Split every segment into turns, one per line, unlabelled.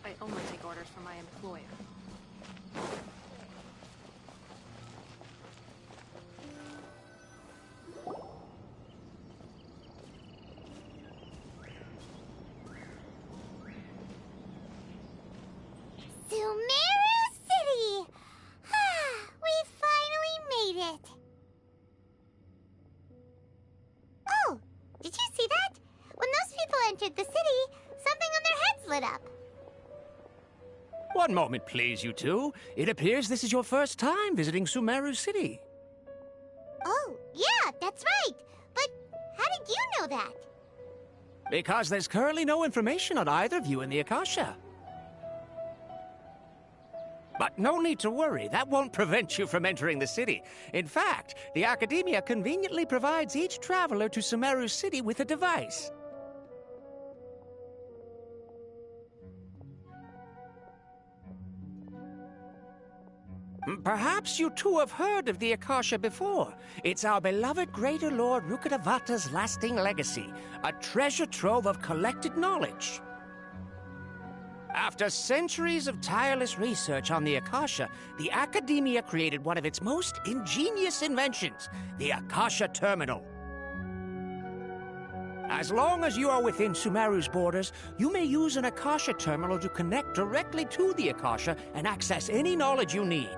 I only take orders from my employer.
Sumero City! We finally made it! Oh, did you see that? When those people entered the city, something on their heads lit up.
One moment, please, you two. It appears this is your first time visiting Sumero City.
Oh, yeah, that's right. But how did you know that?
Because there's currently no information on either of you in the Akasha. But no need to worry, that won't prevent you from entering the city. In fact, the Academia conveniently provides each traveler to Sumero City with a device. Perhaps you two have heard of the Akasha before. It's our beloved Greater Lord Rukkhadevata's lasting legacy, a treasure trove of collected knowledge. After centuries of tireless research on the Akasha, the Academia created one of its most ingenious inventions, the Akasha Terminal. As long as you are within Sumeru's borders, you may use an Akasha Terminal to connect directly to the Akasha and access any knowledge you need.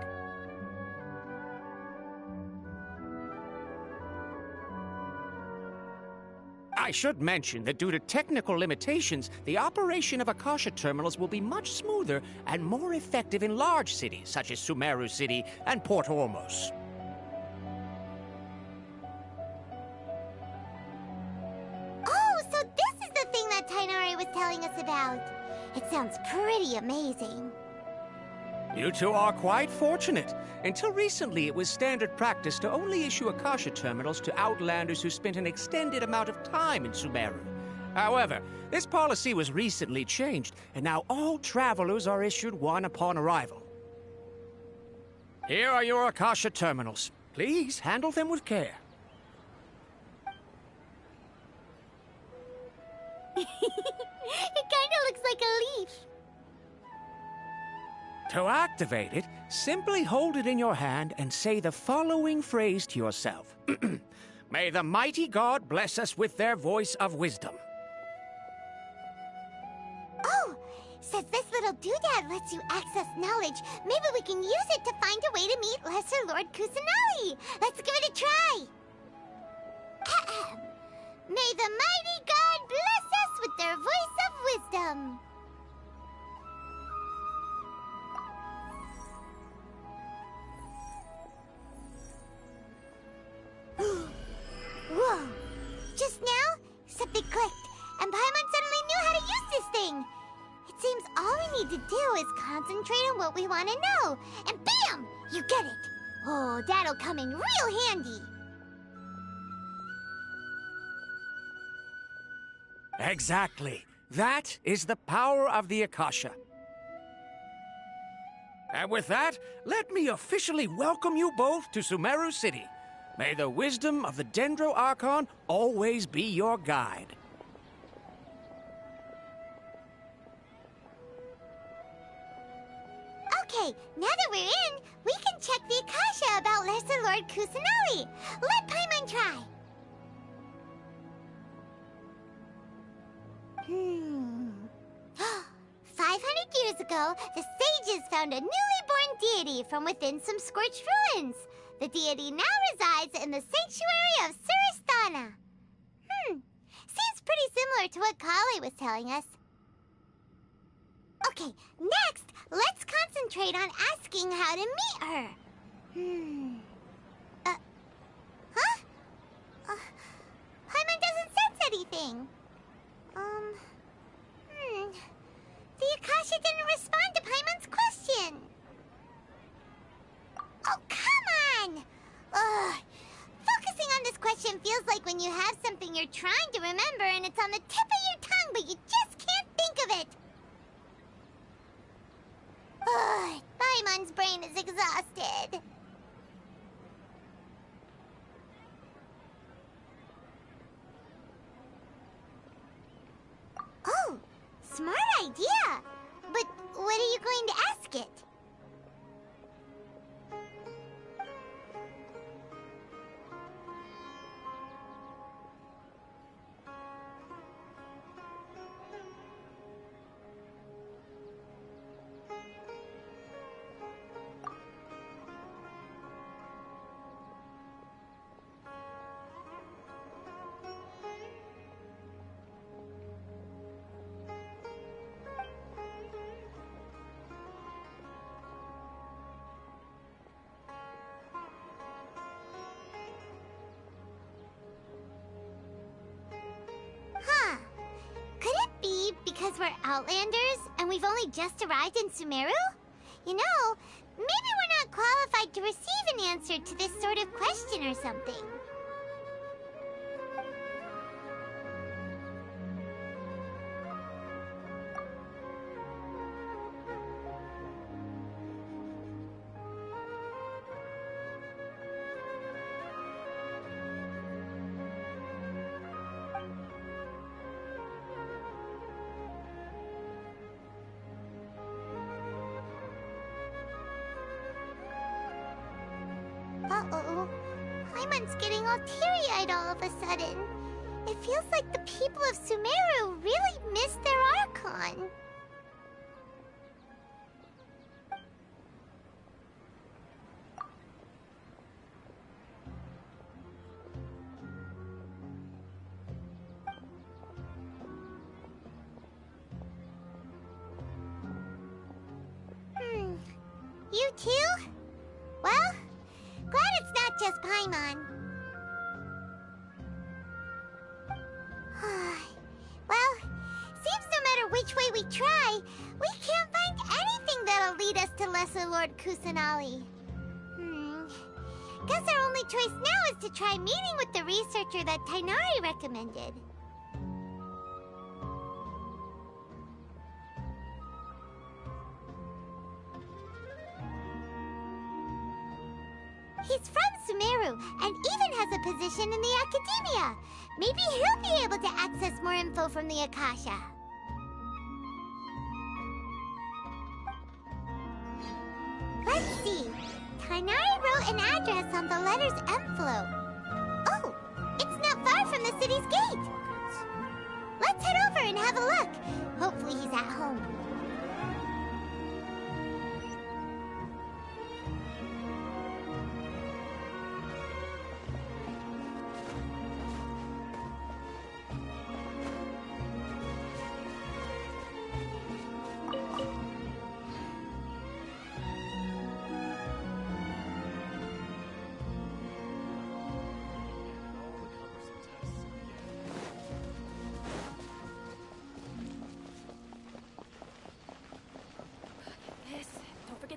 I should mention that due to technical limitations, the operation of Akasha terminals will be much smoother and more effective in large cities such as Sumero City and Port Ormos.
Oh, so this is the thing that Tainari was telling us about. It sounds pretty amazing.
You two are quite fortunate. Until recently, it was standard practice to only issue Akasha terminals to outlanders who spent an extended amount of time in Sumero. However, this policy was recently changed, and now all travelers are issued one upon arrival. Here are your Akasha terminals. Please handle them with care.
It kinda looks like a leaf.
To activate it, simply hold it in your hand and say the following phrase to yourself. May the mighty God bless us with their voice of wisdom.
Oh, since this little doodad lets you access knowledge, maybe we can use it to find a way to meet Lesser Lord Kusanali. Let's give it a try. Ahem. May the mighty God bless us with their voice of wisdom. Whoa! Just now, something clicked, and Paimon suddenly knew how to use this thing. It seems all we need to do is concentrate on what we want to know, and bam! You get it. Oh, that'll come in real handy.
Exactly. That is the power of the Akasha. And with that, let me officially welcome you both to Sumero City. May the wisdom of the Dendro Archon always be your guide.
Okay, now that we're in, we can check the Akasha about Lesser Lord Kusanali. Let Paimon try. 500 years ago, the sages found a newly born deity from within some scorched ruins. The deity now resides in the sanctuary of Suristana. Seems pretty similar to what Kali was telling us. Okay, next, let's concentrate on asking how to meet her. Paimon doesn't sense anything. The Akasha didn't respond to Paimon's question. Oh, come on! Ugh. Focusing on this question feels like when you have something you're trying to remember and it's on the tip of your tongue, but you just can't think of it. Ugh. Paimon's brain is exhausted. Oh, smart idea. But what are you going to ask it? Huh. Could it be because we're Outlanders and we've only just arrived in Sumero? You know, maybe we're not qualified to receive an answer to this sort of question or something. Uh-oh. Paimon's getting all teary-eyed all of a sudden. It feels like the people of Sumero really missed their Archon. You too? Well, glad it's not just Paimon. Well, seems no matter which way we try, we can't find anything that'll lead us to Lesser Lord Kusanali. Guess our only choice now is to try meeting with the researcher that Tainari recommended. He's from Sumero and even has a position in the academia. Maybe he'll be able to access more info from the Akasha. Let's see. Tainari wrote an address on the letter's envelope. Oh, it's not far from the city's gate. Let's head over and have a look. Hopefully he's at home.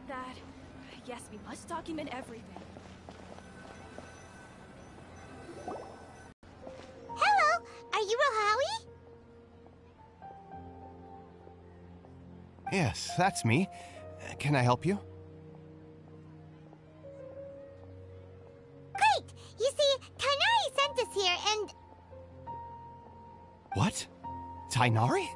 That. Yes, we must document everything.
Hello, are you Rohawi?
Yes, that's me. Can I help you?
Great! You see, Tainari sent us here and...
What? Tainari?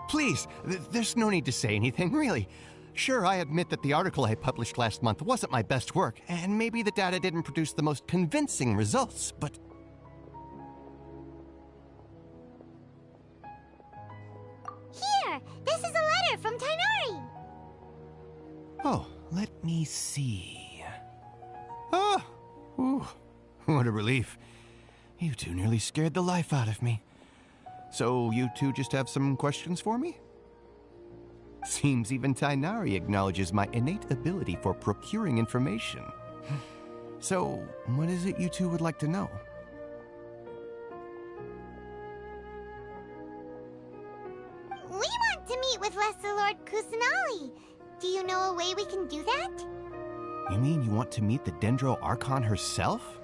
Please, there's no need to say anything, really. Sure, I admit that the article I published last month wasn't my best work, and maybe the data didn't produce the most convincing results, but...
Here! This is a letter from Tainari!
Oh, let me see... Oh! Ooh, what a relief. You two nearly scared the life out of me. So you two just have some questions for me? Seems even Tainari acknowledges my innate ability for procuring information. So, what is it you two would like to know?
We want to meet with Lesser Lord Kusanali. Do you know a way we can do that?
You mean you want to meet the Dendro Archon herself?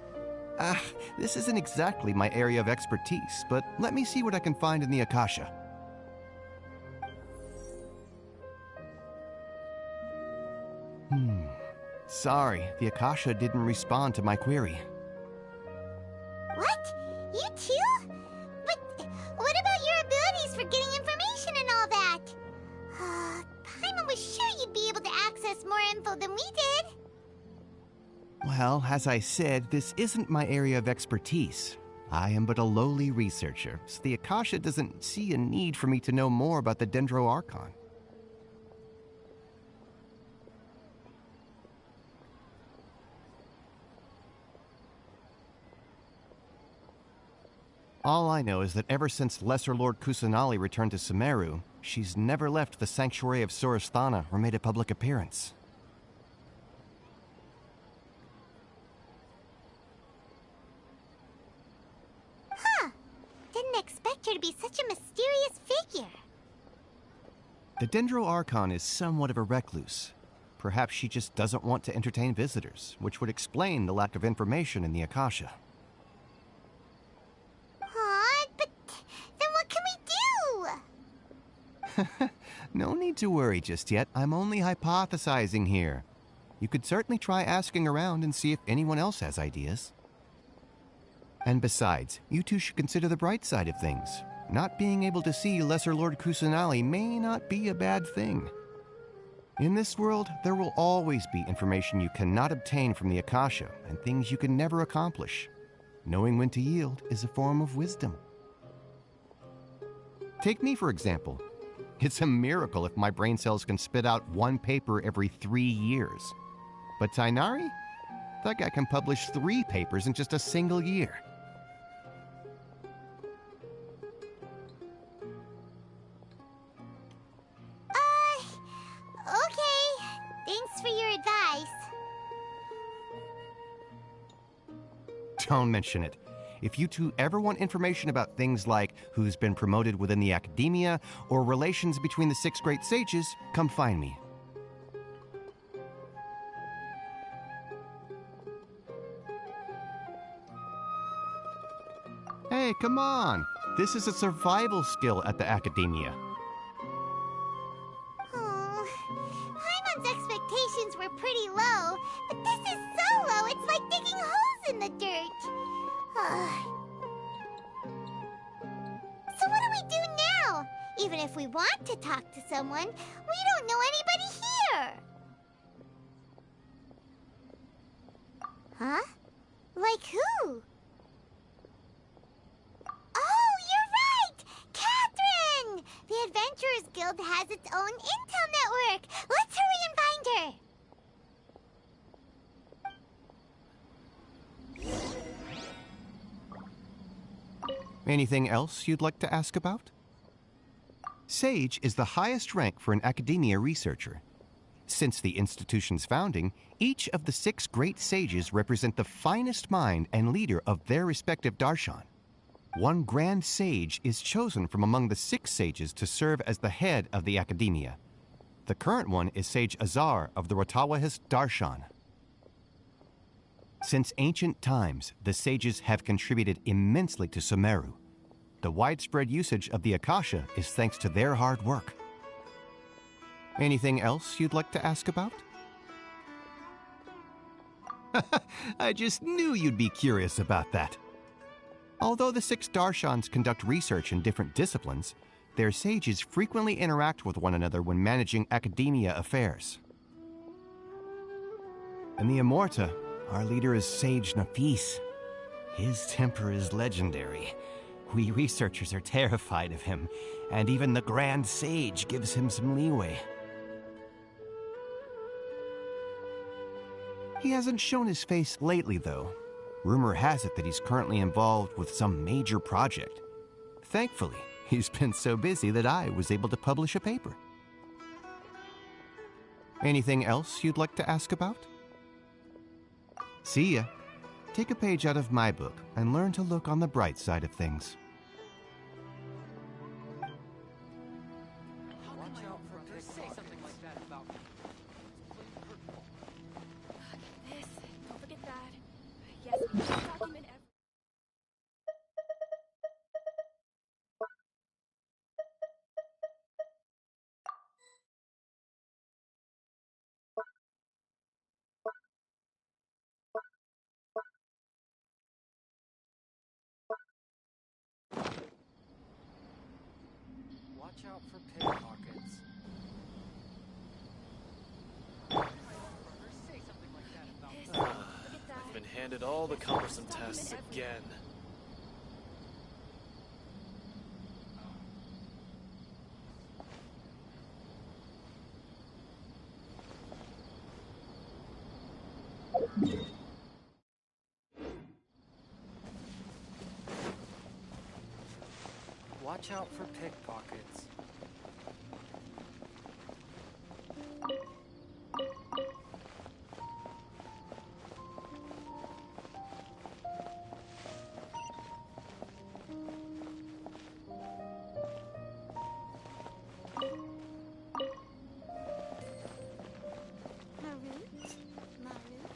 This isn't exactly my area of expertise, but let me see what I can find in the Akasha. Sorry, the Akasha didn't respond to my query.
What? You too? But what about your abilities for info than we did.
Well, as I said, this isn't my area of expertise. I am but a lowly researcher, so the Akasha doesn't see a need for me to know more about the Dendro Archon. All I know is that ever since Lesser Lord Kusanali returned to Sumero, she's never left the Sanctuary of Sorasthana or made a public appearance.
Huh. Didn't expect her to be such a mysterious figure.
The Dendro Archon is somewhat of a recluse. Perhaps she just doesn't want to entertain visitors, which would explain the lack of information in the Akasha.
But then what can we do?
No need to worry just yet. I'm only hypothesizing here. You could certainly try asking around and see if anyone else has ideas. And besides, you two should consider the bright side of things. Not being able to see Lesser Lord Kusanali may not be a bad thing. In this world, there will always be information you cannot obtain from the Akasha and things you can never accomplish. Knowing when to yield is a form of wisdom. Take me, for example. It's a miracle if my brain cells can spit out one paper every 3 years. But Tainari? That guy can publish 3 papers in just a single year.
Okay. Thanks for your advice.
Don't mention it. If you two ever want information about things like who's been promoted within the academia or relations between the 6 great sages, come find me. Hey, come on! This is a survival skill at the academia.
Oh, Paimon's expectations were pretty low, but this is so low it's like digging holes in the dirt. So what do we do now? Even if we want to talk to someone, we don't know anybody here. Huh? Like who? Oh, you're right! Catherine! The Adventurers Guild has its own intel network. Let's hurry and find her.
Anything else you'd like to ask about? Sage is the highest rank for an academia researcher. Since the institution's founding, each of the 6 great sages represent the finest mind and leader of their respective darshan. One grand sage is chosen from among the 6 sages to serve as the head of the academia. The current one is Sage Azar of the Rotawahist Darshan. Since ancient times, the sages have contributed immensely to Sumero. The widespread usage of the Akasha is thanks to their hard work. Anything else you'd like to ask about? I just knew you'd be curious about that. Although the 6 Darshans conduct research in different disciplines, their sages frequently interact with one another when managing academia affairs. In the Immorta, our leader is Sage Nafis. His temper is legendary. We researchers are terrified of him, and even the Grand Sage gives him some leeway. He hasn't shown his face lately, though. Rumor has it that he's currently involved with some major project. Thankfully, he's been so busy that I was able to publish a paper. Anything else you'd like to ask about? See ya. Take a page out of my book and learn to look on the bright side of things.
This. Don't forget that. Yes, we must document every...
Watch out for pickpockets. handed all the cumbersome tests again.
Watch out for pickpockets.
Marut? Marut?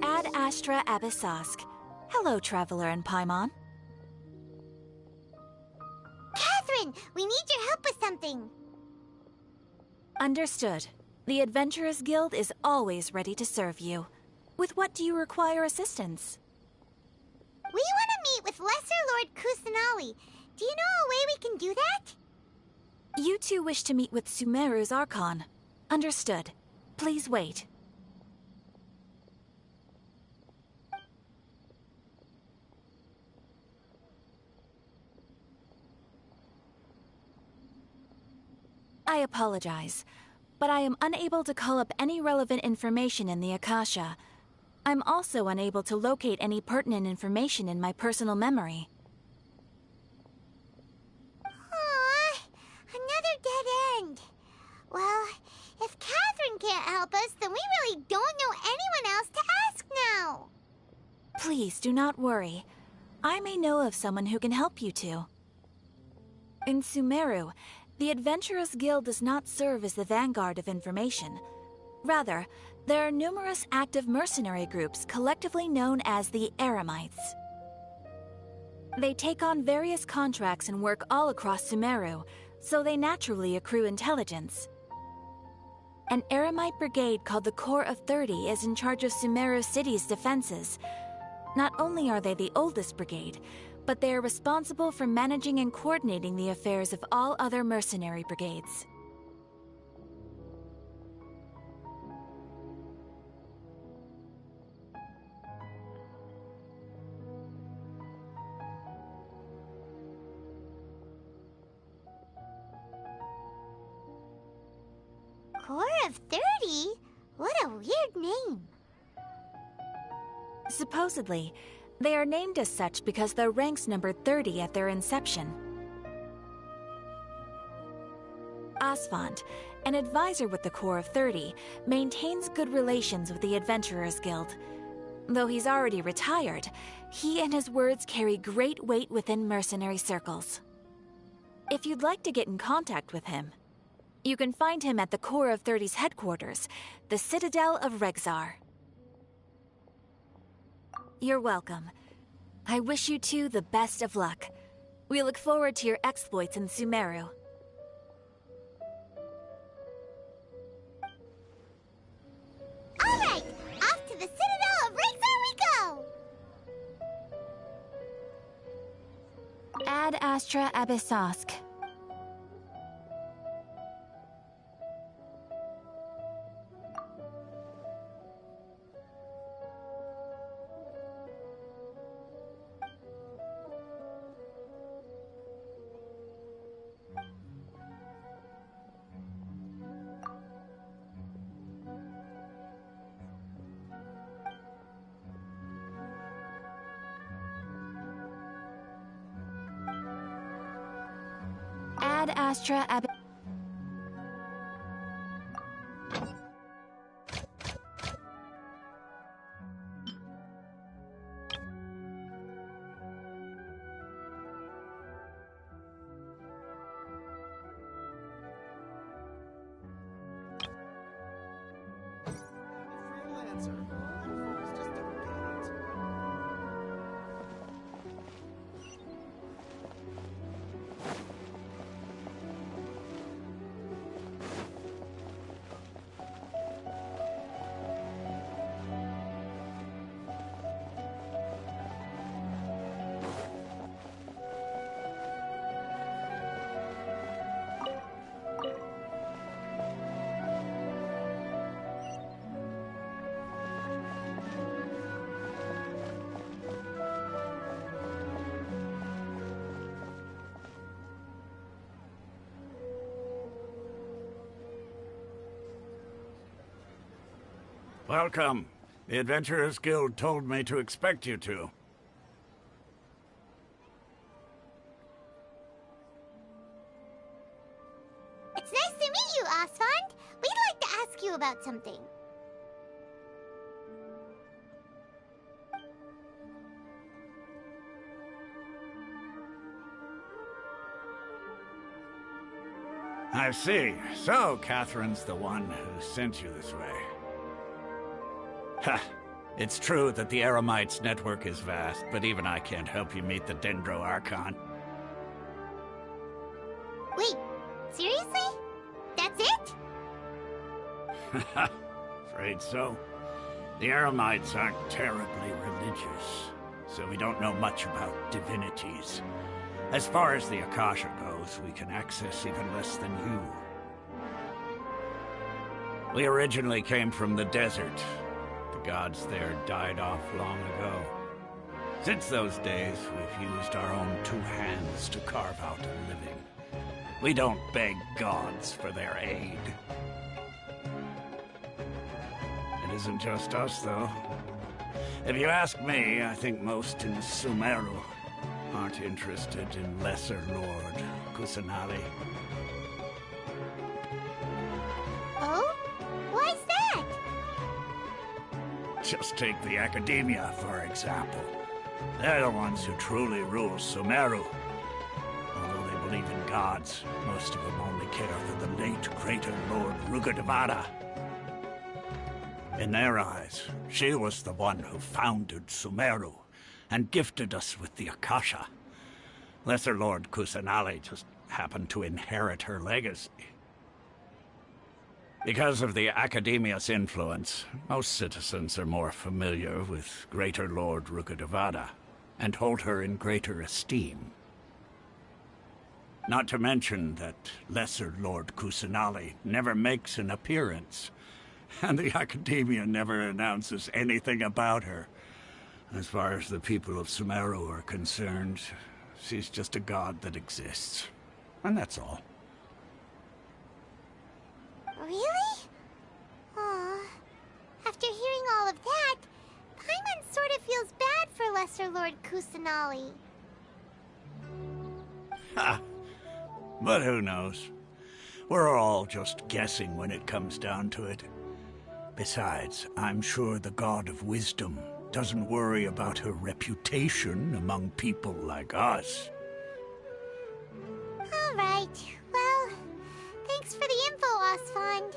Ad Astra Abyssosk. Hello, Traveler in Paimon.
Catherine, we need your help with something.
Understood. The Adventurers Guild is always ready to serve you. With what do you require assistance?
We want to meet with Lesser Lord Kusanali. Do you know a way we can do that?
You two wish to meet with Sumeru's Archon. Understood. Please wait. I apologize, but I am unable to call up any relevant information in the Akasha. I'm also unable to locate any pertinent information in my personal memory.
Aww, another dead end. Well, if Catherine can't help us, then we really don't know anyone else to ask now.
Please do not worry. I may know of someone who can help you two. In Sumeru, the Adventurers Guild does not serve as the vanguard of information. Rather, there are numerous active mercenary groups collectively known as the Eremites. They take on various contracts and work all across Sumeru, so they naturally accrue intelligence. An Eremite brigade called the Corps of 30 is in charge of Sumeru City's defenses. Not only are they the oldest brigade, but they are responsible for managing and coordinating the affairs of all other mercenary brigades.
Corps of 30? What a weird name.
Supposedly, they are named as such because their ranks numbered 30 at their inception. Asfand, an advisor with the Corps of 30, maintains good relations with the Adventurers Guild. Though he's already retired, he and his words carry great weight within mercenary circles. If you'd like to get in contact with him, you can find him at the Corps of 30's headquarters, the Citadel of Regzar. You're welcome. I wish you two the best of luck. We look forward to your exploits in Sumeru.
All right, off to the Citadel of Regzar we go!
Ad Astra Abyssosk. Ad Astra Ab...
answer.
Welcome. The Adventurers Guild told me to expect you two.
It's nice to meet you, Osfond. We'd like to ask you about something.
I see. So, Catherine's the one who sent you this way. Ha! It's true that the Eremites' network is vast, but even I can't help you meet the Dendro Archon.
Wait, seriously? That's it?
Afraid so. The Eremites aren't terribly religious, so we don't know much about divinities. As far as the Akasha goes, we can access even less than you. We originally came from the desert. The gods there died off long ago. Since those days, we've used our own two hands to carve out a living. We don't beg gods for their aid. It isn't just us, though. If you ask me, I think most in Sumero aren't interested in Lesser Lord Kusanali.
Oh? Why's that?
Just take the Academia, for example. They're the ones who truly rule Sumero. Although they believe in gods, most of them only care for the late Greater Lord Rugadavada. In their eyes, she was the one who founded Sumero and gifted us with the Akasha. Lesser Lord Kusanali just happened to inherit her legacy. Because of the Academia's influence, most citizens are more familiar with Greater Lord Rugadavada and hold her in greater esteem. Not to mention that Lesser Lord Kusanali never makes an appearance, and the Academia never announces anything about her. As far as the people of Sumero are concerned, she's just a god that exists. And that's all.
Really? Aw. After hearing all of that, Paimon sort of feels bad for Lesser Lord Kusanali.
Ha! But who knows? We're all just guessing when it comes down to it. Besides, I'm sure the God of Wisdom doesn't worry about her reputation among people like us.
All right. Well, thanks for the info, Osfond.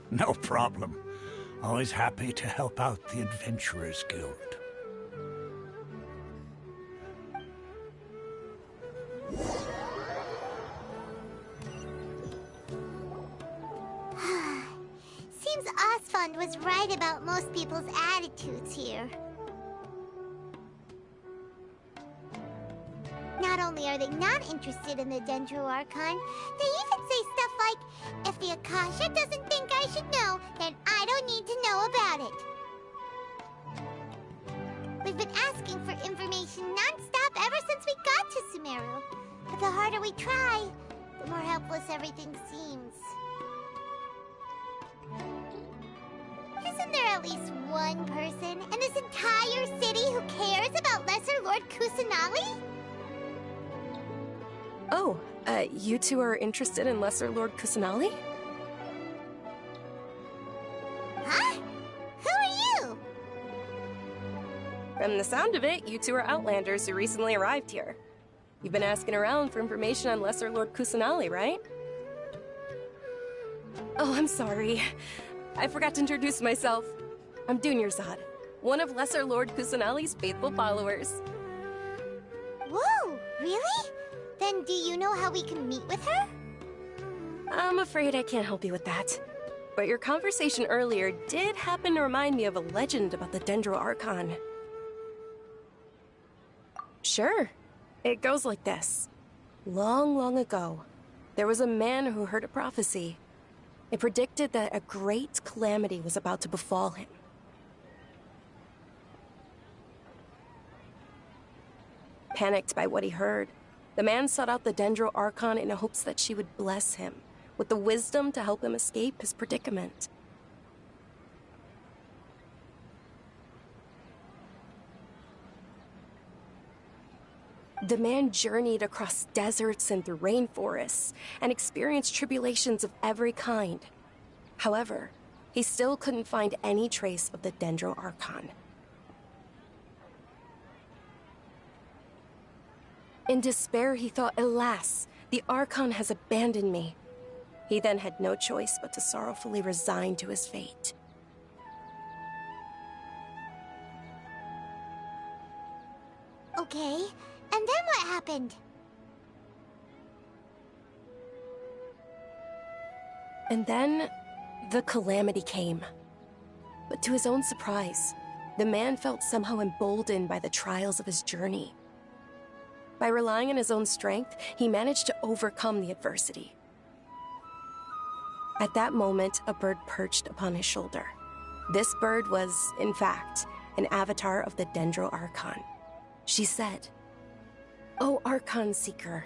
No problem. Always happy to help out the Adventurers Guild.
Seems Osfond was right about most people's attitudes here. Not only are they not interested in the Dendro Archon, they even say stuff like, if the Akasha doesn't think I should know, then I don't need to know about it. We've been asking for information non-stop ever since we got to Sumero. But the harder we try, the more helpless everything seems. Isn't there at least one person in this entire city who cares about Lesser Lord Kusanali?
Oh, you two are interested in Lesser Lord Kusanali?
Huh? Who are you?
From the sound of it, you two are Outlanders who recently arrived here. You've been asking around for information on Lesser Lord Kusanali, right? Oh, I'm sorry. I forgot to introduce myself. I'm Dunyarzad, one of Lesser Lord Kusanali's faithful followers.
Whoa, really? Then do you know how we can meet with her?
I'm afraid I can't help you with that. But your conversation earlier did happen to remind me of a legend about the Dendro Archon. Sure. It goes like this. Long, long ago, there was a man who heard a prophecy. It predicted that a great calamity was about to befall him. Panicked by what he heard, the man sought out the Dendro Archon in hopes that she would bless him with the wisdom to help him escape his predicament. The man journeyed across deserts and through rainforests and experienced tribulations of every kind. However, he still couldn't find any trace of the Dendro Archon. In despair, he thought, alas, the Archon has abandoned me. He then had no choice but to sorrowfully resign to his fate.
Okay, and then what happened?
And then, the calamity came. But to his own surprise, the man felt somehow emboldened by the trials of his journey. By relying on his own strength, he managed to overcome the adversity. At that moment, a bird perched upon his shoulder. This bird was, in fact, an avatar of the Dendro Archon. She said, "O Archon Seeker,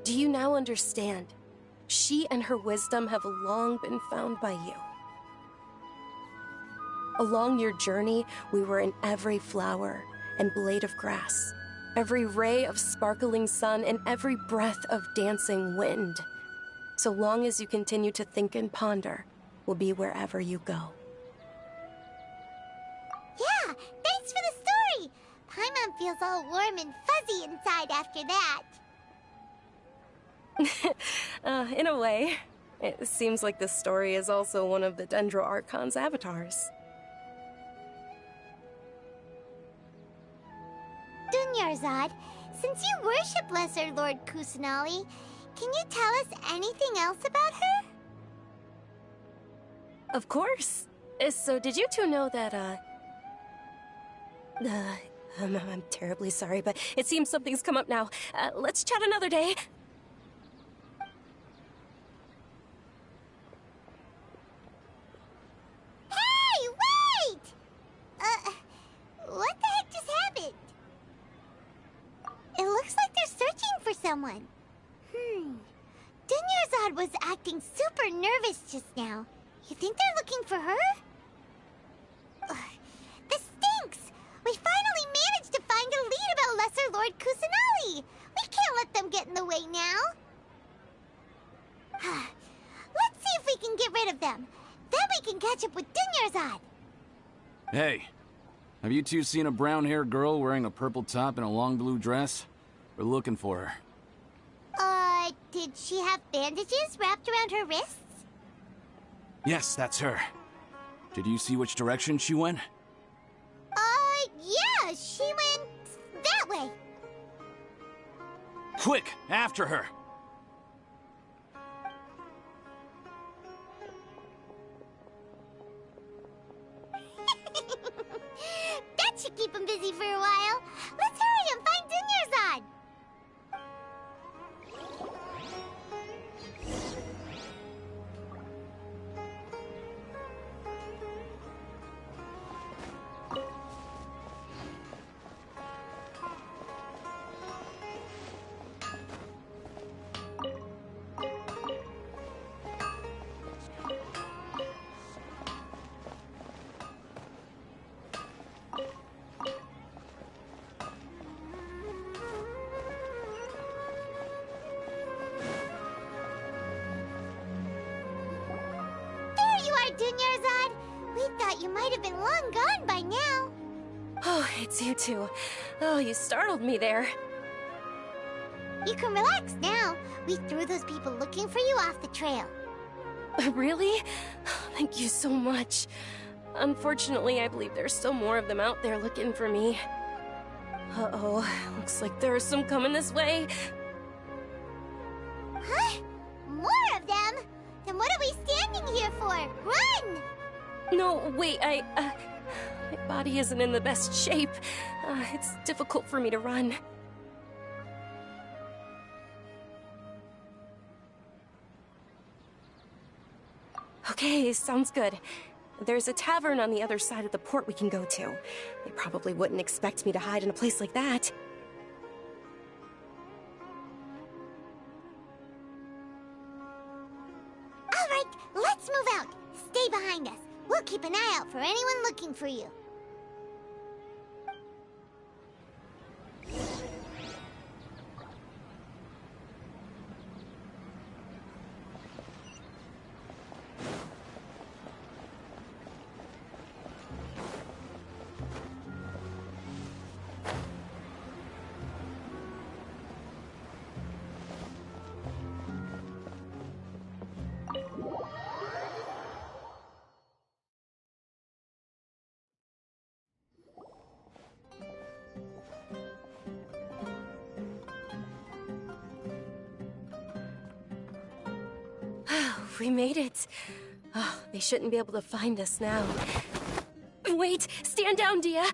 do you now understand? She and her wisdom have long been found by you. Along your journey, we were in every flower and blade of grass, every ray of sparkling sun, and every breath of dancing wind. So long as you continue to think and ponder, we'll be wherever you go."
Yeah, thanks for the story! Paimon feels all warm and fuzzy inside after that.
In a way. It seems like this story is also one of the Dendro Archon's avatars.
Dunyarzad, since you worship Lesser Lord Kusanali, can you tell us anything else about her?
Of course. So did you two know that, I'm terribly sorry, but it seems something's come up now. Let's chat another day.
Hey, wait! What the heck just happened? It looks like they're searching for someone. Dunyarzad was acting super nervous just now. You think they're looking for her? This stinks! We finally managed to find a lead about Lesser Lord Kusanali! We can't let them get in the way now. Let's see if we can get rid of them. Then we can catch up with Dunyarzad.
Hey, have you two seen a brown-haired girl wearing a purple top and a long blue dress? We're looking for her.
Did she have bandages wrapped around her wrists?
Yes, that's her. Did you see which direction she went?
Yeah, she went that way.
Quick, after her!
That should keep him busy for a while. Let's hurry and find Dunyarzad. Dunyarzad, we thought you might have been long gone by now.
Oh, it's you two. Oh, you startled me there.
You can relax now. We threw those people looking for you off the trail.
Really? Thank you so much. Unfortunately, I believe there's still more of them out there looking for me. Uh-oh, looks like there's some coming this way.
Huh? More of them? Then what are we standing here for? Run!
No, wait, my body isn't in the best shape. It's difficult for me to run. Okay, sounds good. There's a tavern on the other side of the port we can go to. They probably wouldn't expect me to hide in a place like that.
All right, let's move out. Stay behind us. We'll keep an eye out for anyone looking for you.
We made it. Oh, they shouldn't be able to find us now. Wait! Stand down, Dia!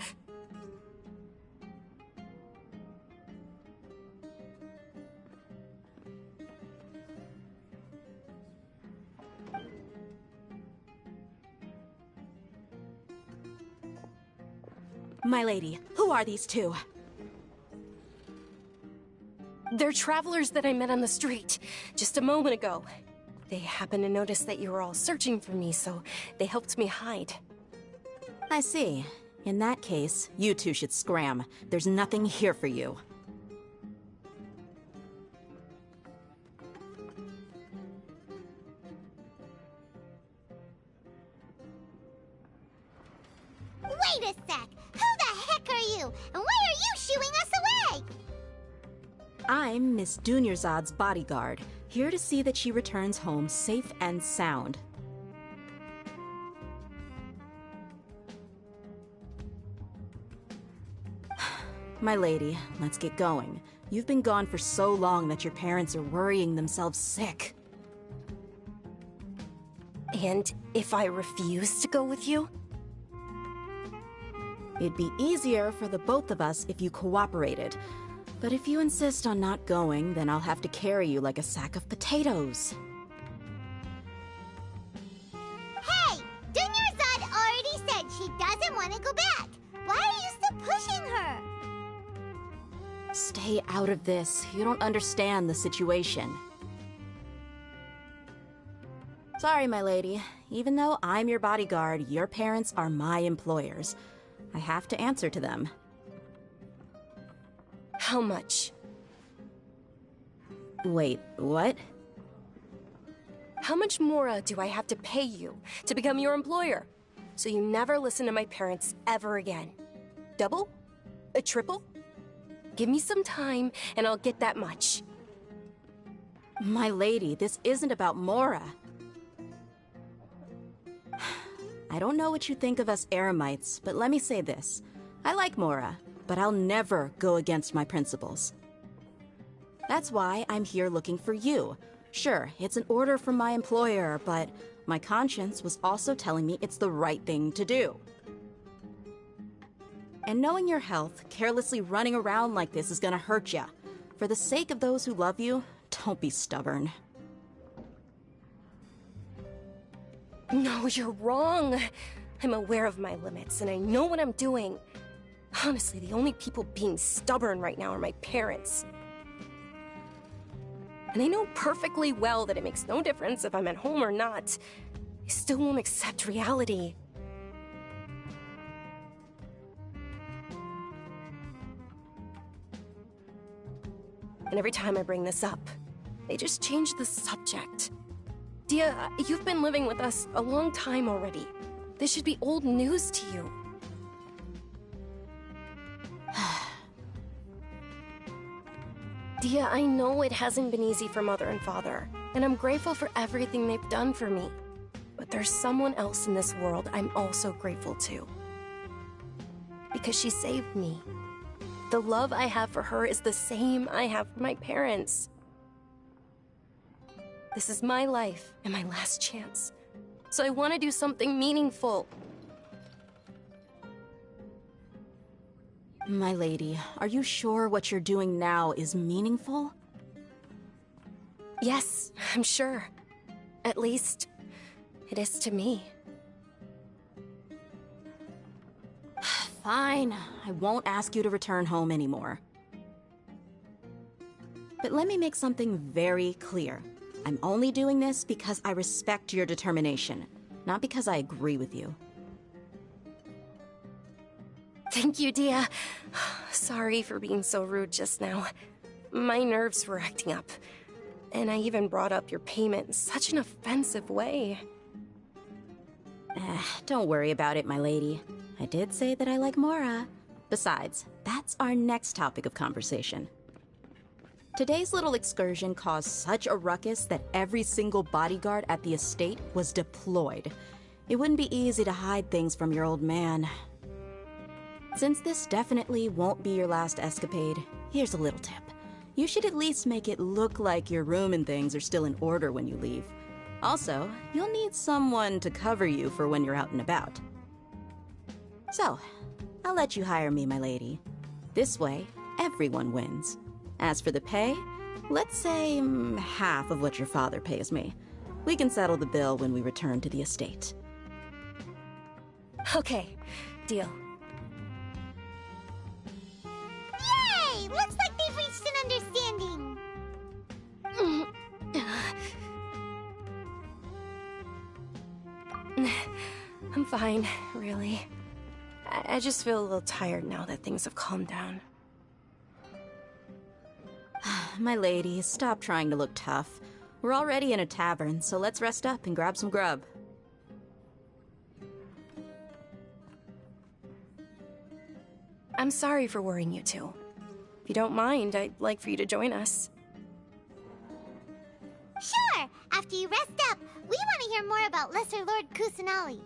My lady, who are these two?
They're travelers that I met on the street just a moment ago. They happened to notice that you were all searching for me, so they helped me hide.
I see. In that case, you two should scram. There's nothing here for you.
Wait a sec! Who the heck are you? And why are you shooing us away?
I'm Miss Dunyarzad's bodyguard, here to see that she returns home safe and sound. My lady, let's get going. You've been gone for so long that your parents are worrying themselves sick.
And if I refuse to go with you?
It'd be easier for the both of us if you cooperated. But if you insist on not going, then I'll have to carry you like a sack of potatoes.
Hey! Dunyarzad already said she doesn't want to go back. Why are you still pushing her?
Stay out of this. You don't understand the situation. Sorry, my lady. Even though I'm your bodyguard, your parents are my employers. I have to answer to them.
How much?
Wait, what?
How much more do I have to pay you to become your employer? So you never listen to my parents ever again. Double? A triple? Give me some time and I'll get that much.
My lady, this isn't about Mora. I don't know what you think of us Eremites, but let me say this. I like Mora, but I'll never go against my principles. That's why I'm here looking for you. Sure, it's an order from my employer, but my conscience was also telling me it's the right thing to do. And knowing your health, carelessly running around like this is gonna hurt ya. For the sake of those who love you, don't be stubborn.
No, you're wrong. I'm aware of my limits, and I know what I'm doing. Honestly, the only people being stubborn right now are my parents. And I know perfectly well that it makes no difference if I'm at home or not. I still won't accept reality. And every time I bring this up, they just change the subject. Dia, you've been living with us a long time already. This should be old news to you. Dia, I know it hasn't been easy for Mother and Father, and I'm grateful for everything they've done for me. But there's someone else in this world I'm also grateful to. Because she saved me. The love I have for her is the same I have for my parents. This is my life and my last chance. So I want to do something meaningful.
My lady, are you sure what you're doing now is meaningful?
Yes, I'm sure. At least, it is to me.
Fine. I won't ask you to return home anymore. But let me make something very clear. I'm only doing this because I respect your determination, not because I agree with you.
Thank you, Dia. Sorry for being so rude just now. My nerves were acting up. And I even brought up your payment in such an offensive way.
Don't worry about it, my lady. I did say that I like Mora. Besides, that's our next topic of conversation. Today's little excursion caused such a ruckus that every single bodyguard at the estate was deployed. It wouldn't be easy to hide things from your old man. Since this definitely won't be your last escapade, here's a little tip. You should at least make it look like your room and things are still in order when you leave. Also, you'll need someone to cover you for when you're out and about. So, I'll let you hire me, my lady. This way, everyone wins. As for the pay, let's say half of what your father pays me. We can settle the bill when we return to the estate.
Okay, deal.
Yay! Looks like they've reached an understanding.
I'm fine, really. I just feel a little tired now that things have calmed down.
My lady, stop trying to look tough. We're already in a tavern, so let's rest up and grab some grub.
I'm sorry for worrying you two. If you don't mind, I'd like for you to join us.
Sure! After you rest up, we want to hear more about Lesser Lord Kusanali.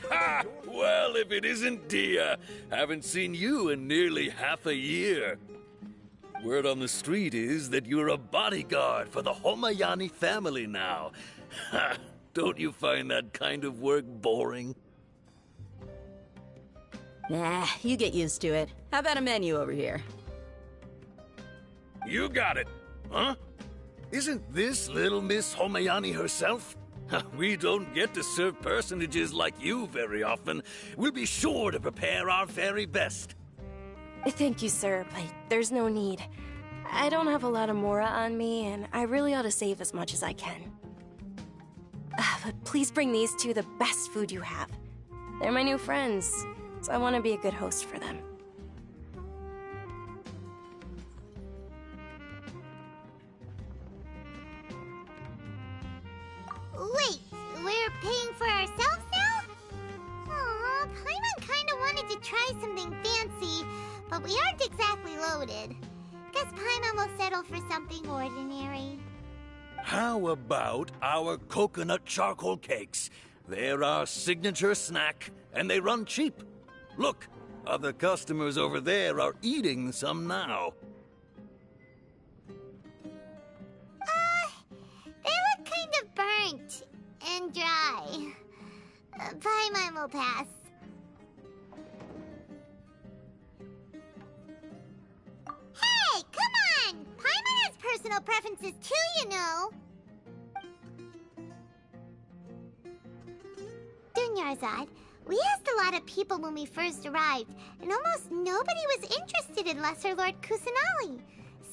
Ha! Well, if it isn't Dia. Haven't seen you in nearly half a year. Word on the street is that you're a bodyguard for the Homayani family now. Ha! Don't you find that kind of work boring?
Nah, you get used to it. How about a menu over here?
You got it. Huh? Isn't this little Miss Homayani herself? We don't get to serve personages like you very often. We'll be sure to prepare our very best.
Thank you, sir, but there's no need. I don't have a lot of Mora on me, and I really ought to save as much as I can. But please bring these two the best food you have. They're my new friends, so I want to be a good host for them.
Wait, we're paying for ourselves now? Aw, Paimon kinda wanted to try something fancy, but we aren't exactly loaded. Guess Paimon will settle for something ordinary.
How about our coconut charcoal cakes? They're our signature snack, and they run cheap. Look, other customers over there are eating some now.
They look kind of burnt and dry. Paimon will pass. Hey, come on! Paimon has personal preferences too, you know. Dunyarzad, we asked a lot of people when we first arrived, and almost nobody was interested in Lesser Lord Kusanali.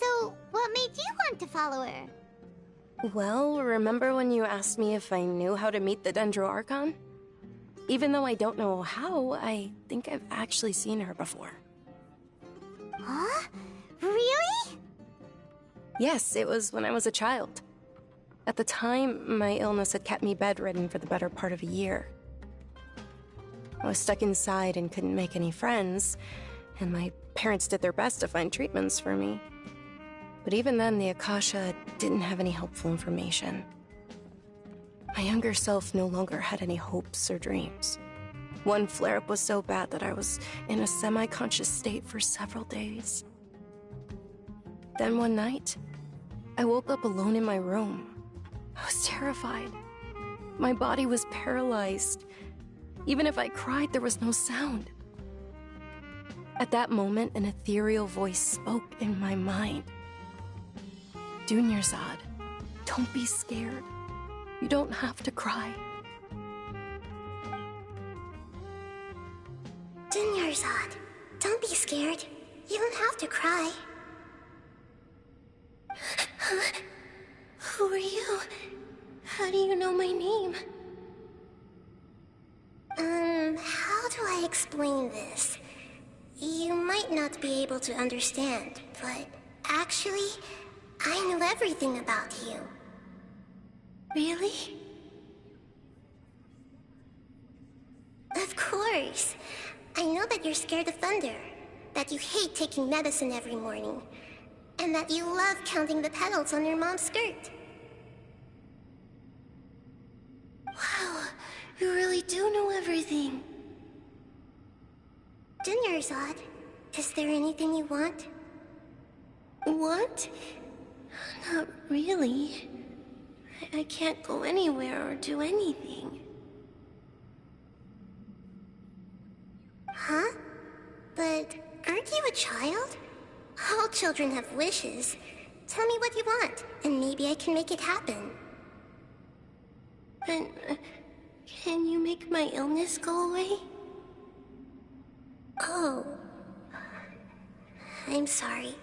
So, what made you want to follow her?
Well, remember when you asked me if I knew how to meet the Dendro Archon? Even though I don't know how, I think I've actually seen her before.
Huh? Really?
Yes, it was when I was a child. At the time, my illness had kept me bedridden for the better part of a year. I was stuck inside and couldn't make any friends, and my parents did their best to find treatments for me. But even then, the Akasha didn't have any helpful information. My younger self no longer had any hopes or dreams. One flare-up was so bad that I was in a semi-conscious state for several days. Then one night, I woke up alone in my room. I was terrified. My body was paralyzed. Even if I cried, there was no sound. At that moment, an ethereal voice spoke in my mind. Dunyarzad, don't be scared. You don't have to cry.
Dunyarzad, don't be scared. You don't have to cry. Who are you? How do you know my name? How do I explain this? You might not be able to understand, but actually, I know everything about you. Really? Of course. I know that you're scared of thunder, that you hate taking medicine every morning, and that you love counting the petals on your mom's skirt. Wow, you really do know everything. Dunyarzad, is there anything you want? Want? Not really. I can't go anywhere or do anything. Huh? But aren't you a child? All children have wishes. Tell me what you want, and maybe I can make it happen. But can you make my illness go away? Oh. I'm sorry.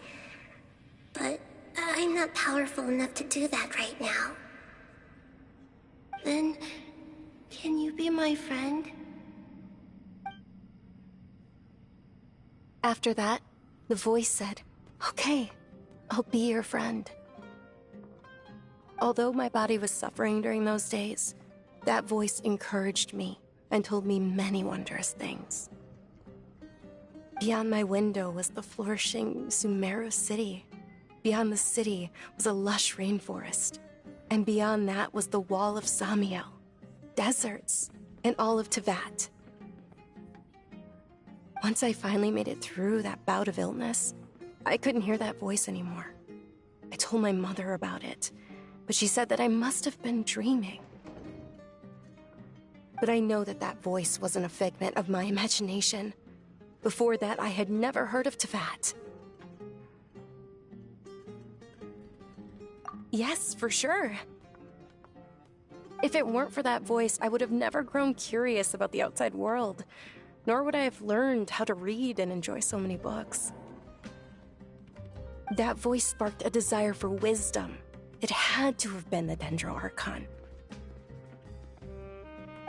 But I'm not powerful enough to do that right now. Then, can you be my friend?
After that, the voice said, "Okay, I'll be your friend." Although my body was suffering during those days, that voice encouraged me and told me many wondrous things. Beyond my window was the flourishing Sumero city. Beyond the city was a lush rainforest. And beyond that was the wall of Samiel, deserts, and all of Tevat. Once I finally made it through that bout of illness, I couldn't hear that voice anymore. I told my mother about it, but she said that I must have been dreaming. But I know that that voice wasn't a figment of my imagination. Before that, I had never heard of Tevat. Yes, for sure. If it weren't for that voice, I would have never grown curious about the outside world, nor would I have learned how to read and enjoy so many books. That voice sparked a desire for wisdom. It had to have been the Dendro Archon.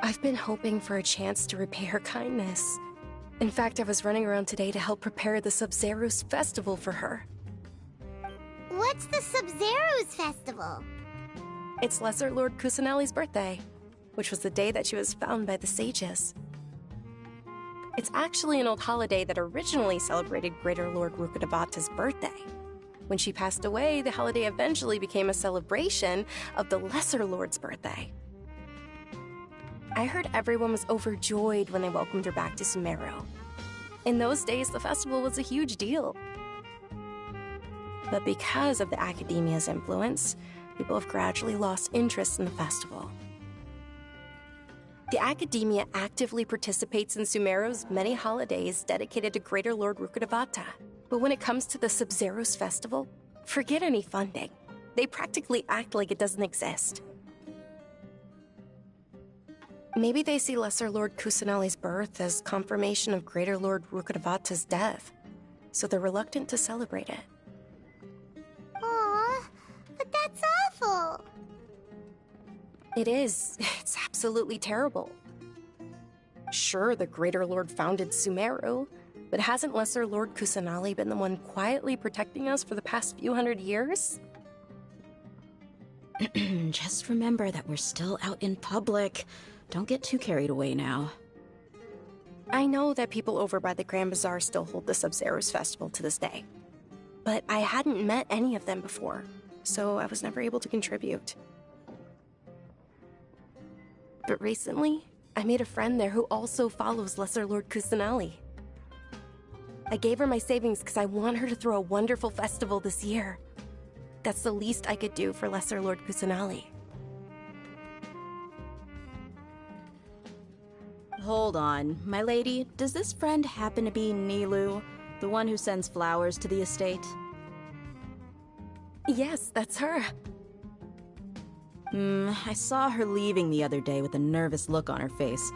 I've been hoping for a chance to repay her kindness. In fact, I was running around today to help prepare the Sub-Zerus festival for her.
What's the Sub-Zerus festival?
It's Lesser Lord Kusanali's birthday, which was the day that she was found by the sages. It's actually an old holiday that originally celebrated Greater Lord Rukkhadevata's birthday. When she passed away, the holiday eventually became a celebration of the Lesser Lord's birthday. I heard everyone was overjoyed when they welcomed her back to Sumero. In those days, the festival was a huge deal. But because of the Academia's influence, people have gradually lost interest in the festival. The Academia actively participates in Sumero's many holidays dedicated to Greater Lord Rukkhadevata. But when it comes to the Sub-Zerus festival, forget any funding. They practically act like it doesn't exist. Maybe they see Lesser Lord Kusanali's birth as confirmation of Greater Lord Rukkhadevata's death, so they're reluctant to celebrate it.
Aw, but that's awful.
It is. It's absolutely terrible. Sure, the Greater Lord founded Sumero, but hasn't Lesser Lord Kusanali been the one quietly protecting us for the past few hundred years?
Just remember that we're still out in public. Don't get too carried away now.
I know that people over by the Grand Bazaar still hold the Sub-Zero's festival to this day. But I hadn't met any of them before, so I was never able to contribute. But recently, I made a friend there who also follows Lesser Lord Kusanali. I gave her my savings because I want her to throw a wonderful festival this year. That's the least I could do for Lesser Lord Kusanali.
Hold on, my lady. Does this friend happen to be Nilu, the one who sends flowers to the estate?
Yes, that's her.
I saw her leaving the other day with a nervous look on her face.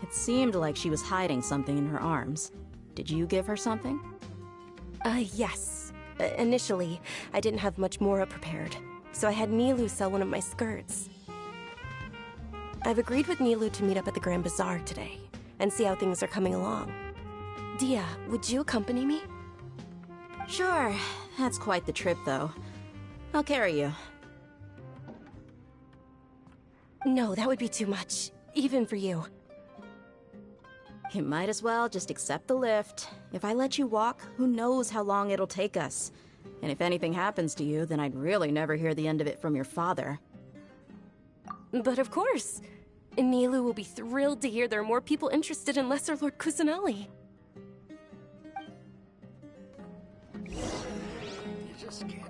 It seemed like she was hiding something in her arms. Did you give her something?
Yes. Initially, I didn't have much Mora prepared, so I had Nilu sell one of my skirts. I've agreed with Nilu to meet up at the Grand Bazaar today, and see how things are coming along. Dia, would you accompany me?
Sure. That's quite the trip, though. I'll carry you.
No, that would be too much, even for you.
You might as well just accept the lift. If I let you walk, who knows how long it'll take us. And if anything happens to you, then I'd really never hear the end of it from your father.
But of course. Nilu will be thrilled to hear there are more people interested in Lesser Lord Kusanali.
You just can't